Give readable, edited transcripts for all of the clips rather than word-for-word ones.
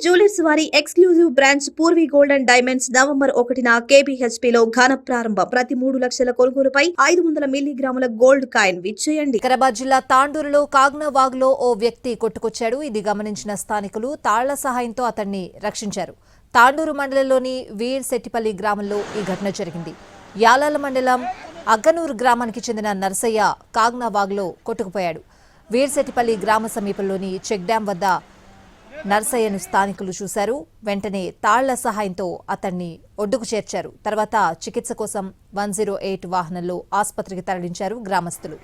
Jewellers వారి exclusive branch Purvi gold and diamonds November 1న KBHP లో ఘన ప్రారంభం. ప్రతి 3 లక్షల కొనుగోలుపై 500 మిల్లీగ్రాముల గోల్డ్ కాయిన్ విచ్చేయండి. వికారాబాద్ జిల్లా తాండూరులో కాగ్నావాగులో ఓ వ్యక్తి కొట్టుకొచ్చాడు. ఇది గమనించిన స్థానికులు తాళ్ల సహాయంతో అతన్ని రక్షించారు. తాండూరు మండలంలోని వీర్శెట్టిపల్లి గ్రామంలో ఈ ఘటన జరిగింది. యాలాల మండలం అగ్గనూరు గ్రామానికి చెందిన నర్సయ్య కాగ్నావాగులో కొట్టుకుపోయాడు. వీర్శెట్టిపల్లి గ్రామ సమీపంలోని చెక్ డ్యాం వద్ద నర్సయ్యను స్థానికులు చూశారు. వెంటనే తాళ్ల సహాయంతో అతన్ని ఒడ్డుకు చేర్చారు. తర్వాత చికిత్స కోసం 108 వాహనంలో ఆసుపత్రికి తరలించారు గ్రామస్తులు.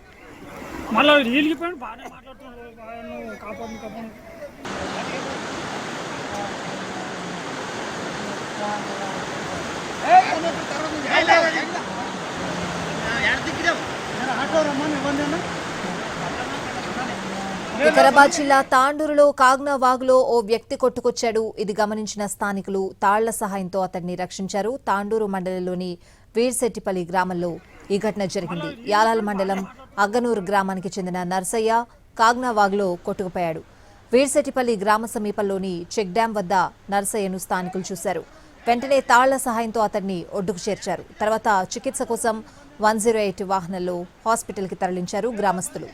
వికారాబాద్ జిల్లా తాండూరులో కాగ్నావాగులో ఓ వ్యక్తి కొట్టుకొచ్చాడు. ఇది గమనించిన స్థానికులు తాళ్ల సహాయంతో అతన్ని రక్షించారు. తాండూరు మండలంలోని వీర్శెట్టిపల్లి గ్రామంలో ఈ ఘటన జరిగింది. యాలాల మండలం అగ్గనూరు గ్రామానికి చెందిన నర్సయ్య కాగ్నావాగులో కొట్టుకుపోయాడు. వీర్శెట్టిపల్లి గ్రామ సమీపంలోని చెక్ డ్యాం వద్ద నర్సయ్యను స్థానికులు చూశారు. వెంటనే తాళ్ల సహాయంతో అతన్ని ఒడ్డుకు చేర్చారు. తర్వాత చికిత్స కోసం 108 వాహనంలో హాస్పిటల్కి తరలించారు గ్రామస్తులు.